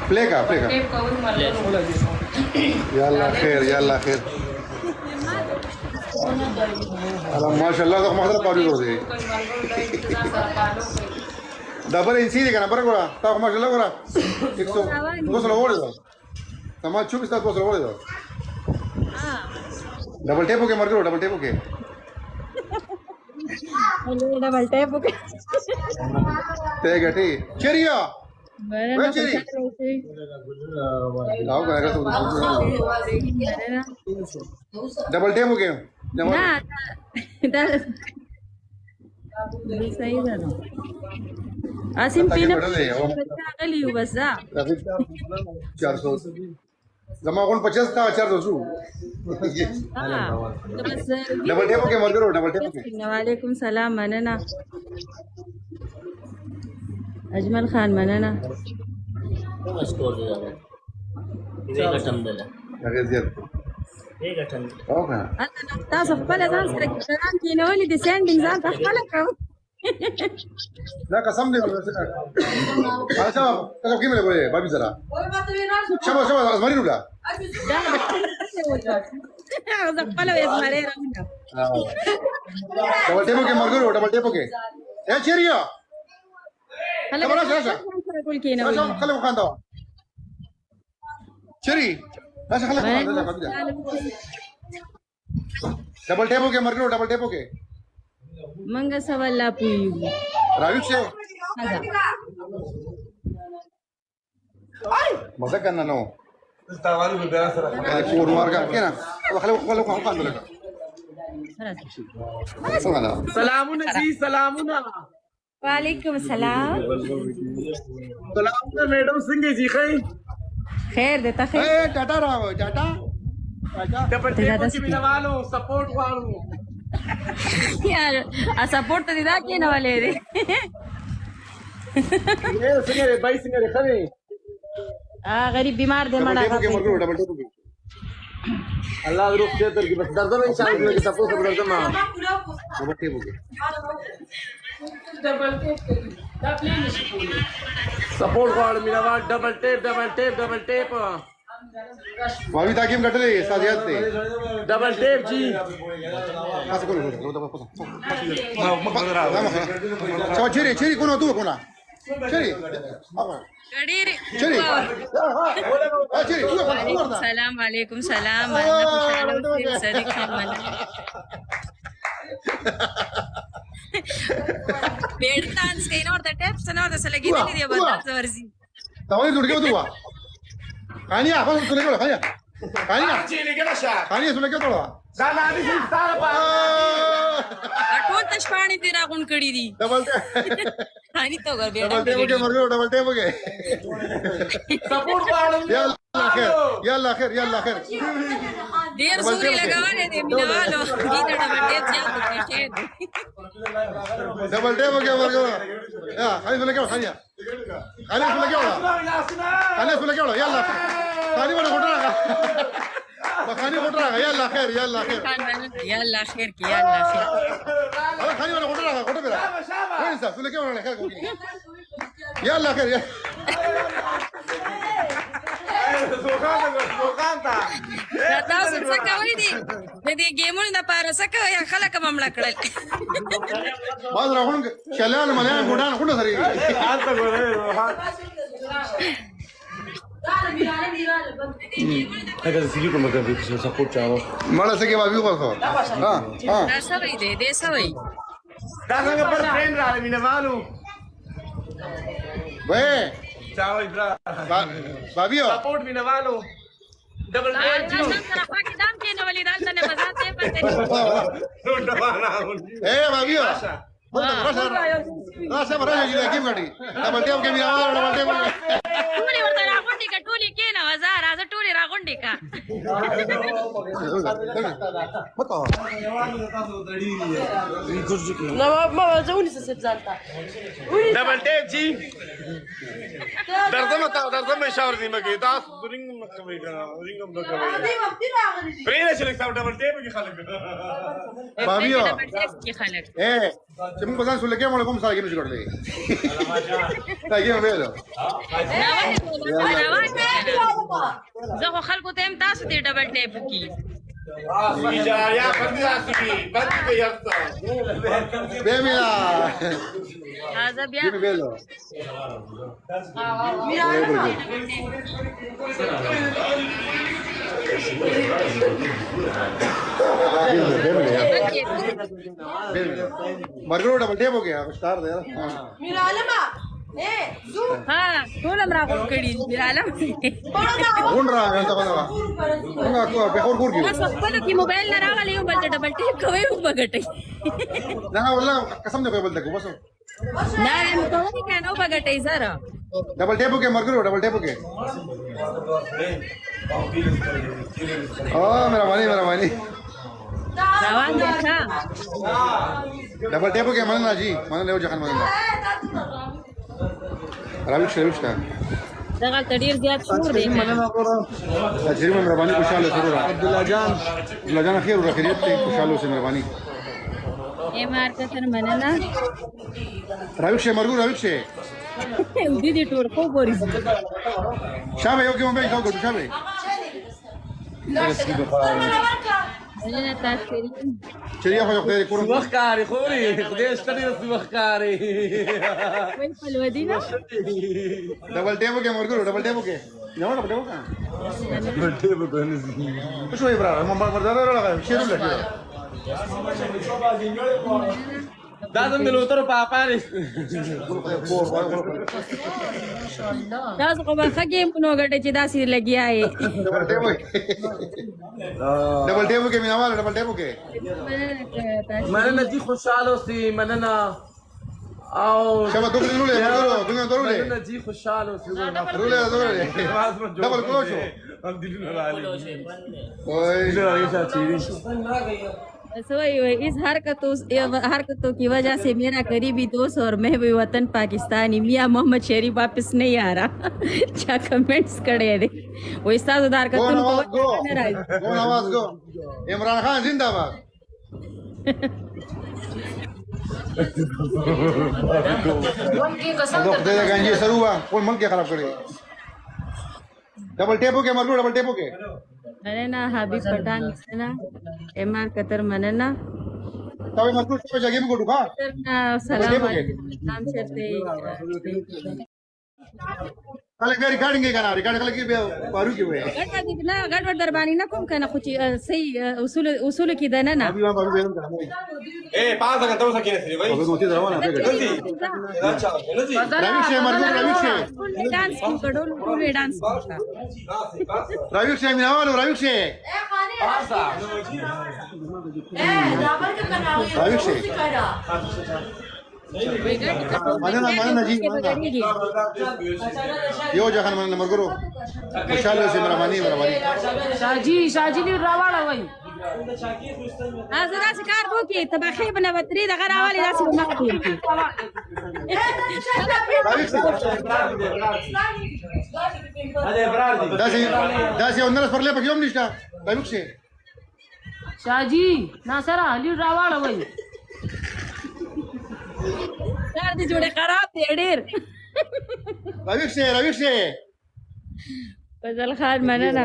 प्ले का يلا خير يلا خير माशाल्लाह तो माशाल्लाह पारी कर दे डबल इंसी देखा नंबर कोड़ा तो माशाल्लाह कोड़ा 100 200 बोले तो तमाम चुप इस्ता 200 बोले तो डबल टेप के मर गए डबल टेप के ते गटी चरिया मैं चरी लाओ करेगा तो डबल टेप के ना सही है ना आसिम पीना अगली बस जा 400 जमा कौन 50 था 400 सु डबल टेप के मर गए डबल टेप के वालेकुम सलाम मनना अजमल खान मनना تاسو خپل ځان سره ځان کینولې د سینډینګ ځان ته خپل کړو لا قسم دې اچھا تاسو کې مې کوله بابي زرا شابه ازمري نولا دا خپل ازمري راوړه ډبل ټیپو کې اے چیریا هلا راشه کول کینولې خلک خاندا چری راشه خلک خاندا डबल टेपो के मर गए डबल टेपो के मंगा सवाल पुई राविक से मजा करना नो तावाली को बेरा सर कोर मार का के ना खले को खान लगा सलामुन जी सलामुन वालेकुम सलाम सलामुन मैडम सिंह जी खैर देता खैर ए टाटा राव टाटा डबल टेपो की बिना वालों सपोर्ट वालों यार आ सपोर्ट तो दिदा के ना वाले रे ये सिंगरे भाई सिंगरे खरे गरीब बीमार दे मड़ा डबल टेपो की अल्लाह रूप दे तर की बस दर्द में इंशाल्लाह की सपोर्ट सब दर्द में डबल टेपो की सपोर्ट वालों मेरा वाल डबल टेप भाभी ताकीम कट ले साजियत से डबल टेप जी पास करो चलो चेरी कौन हो तू कौन चेरी चेरी सलाम वालेकुम सलाम सदिक खान बेडतांस काही नव्हतं टेप्स नव्हतं असं लगी दिली बदलाच वर्षी तवाही जुड घेऊ तू खानी आपण सुने केलं खानी खानी चेली केला शा खानी सुने केलं तोडा जाना आधी सारा पा आठवण तश पाणी ते राखून कडी दी डबल खानी तो घर बेडा डबल टेप के सपोर्ट पाडून यल्ला खैर देर सूरी लगावाने दे मिनवालो गीता डबल टेप जातो के डबल टेप के वर्ग या खानी सुने केलं खानी सुने केलं यल्ला खानी वाला खोटा खानी खोटा यल्ला खैर की यल्ला खैर अरे खानी वाला खोटा मेरा कौन सा सुने क्या वाला खैर यल्ला खैर दुकान था तास सकावली दी दे गेमोनी दा पार सका या खलक मामला कडल बाज राहून चल्यान मला गोडान कुठं सरी आता गोरे अगर सीधी को मगर सपोर्ट चाहो मला सके बाबी को हां सवई दे सवई दादा पर फ्रेंड राले मिने मालू वे चाहो इब्रा बाबियो सपोर्ट मिने मालू डबल टेप जी की दाम के नवली दाल तने बजाते पते ए बाबियो राशा बरा जी गेम गाडी डबल टेप के मिना डबल टेप टोली वरता रागोंडी का टोली के ना हजार आज टोली रागोंडी का बताओ नवाब मामा जाऊनी से सब जानता डबल टेप जी درځم شاور دی مګي تاسو رینګ مکوي کنه رینګ مکوي پرې چې لکه ډبل ټیپ کې خلک بابیو ډبل ټیپ کې خلک چې موږ بزن سولګي موږ کوم سره کې نشو کړلې تا کې مې ویلو زه خو خلکو ته هم تاسو دې ډبل ټیپ کی یا باندې تاسو کې باندې کې یاسته به میا هاذا بیا کې مې ویلو مرګرو ډبل ټیپ हो गया स्टार दे यार मेरा आलमा ها ټول امر راغون کړي عالم कौन रहा है انت بنا څنګه کو په خور کور کې تاسو خپل کې موبایل نه راغلی یو بل ډبل ټیپ کوي او بغټي نه والله قسم دې بل دغه بس نه نو کوي کنه بغټي سره डबल टेप हो गया मरगरो डबल टेप हो गया मेरा मानी روان دي ښه डबल टेप हो गया मन जी मन ले जखन मन راويش دغه تډیر زیات شور دی تجربه مهرباني خوشاله سرور عبد الله جان خير او خیریت ته خوشاله سه مهرباني اے مارکتن مننه راويش مرګو راويش ودي دي ټول کو ګوري شابه یو کې مې کاو ګټو شابه نه تاسو کړی چریا خو خدای کور وخکاری خوري خدای ستړي رسې وخکاری وای په ودینا डबल टेप हो गया مرګو डबल टेप हो गया نو डबल टेप का डबल टेप को نه شو يبرا مرزا راغله شیرو لګي دا زموږ له تر پاپاري تاسو خو به خګې نو غټه چې داسې لګیاي डबल टेप हो गया میناوال डबल टेप हो गया مننه دي خوشاله اوسې مننه او شابه دوه دې له مننه دي خوشاله اوسې رولې डबल क्लोशो هم دي نه راځي ओए इस हरकतों की वजह से मेरा करीबी दोस्त और महबूब वतन पाकिस्तानी मियां मोहम्मद शरीफ वापस नहीं आ रहा क्या कमेंट्स करे थे वो इस हरकतों को कौन आवाज गो इमरान खान जिंदाबाद दे गंजी सरुआ कौन मन के खराब करे डबल टेप हो गया मरगो डबल टेप हो गया مننه حبیب پټان مننه امار کتر مننه تاوی مرکو په جګې مګو ډوکا سلام علیکم نام چرته کله به ریکارډینګ یې کنه ریکارډ کله کې به پارو کې وې ګټه دې نه ګډ در باندې نه کوم کنه خو چې صحیح اصول کې ده نه ابي ما پارو به کنه اے پاس کا تو سکے نہیں بھائی ابي موتی روانه ده اچھا نزي راويش مرګو راويش ډانس کو کډول ټول ډانس راويش میناوالو راويش ए खाने रावण के बनाओ راويش مننه جی یو ځخن مننه مرګرو خوشاله سي مهرباني شاجي دی راواله وای زه کار وو کې تبخې بنه وتري د غراوالي داسې مخکې داسې اونرس پر لپاره کوم نشته راويش شاجي ناصر علي راواله وای کار دې جوړه خراب دی ډېر راويش فضل خان مننه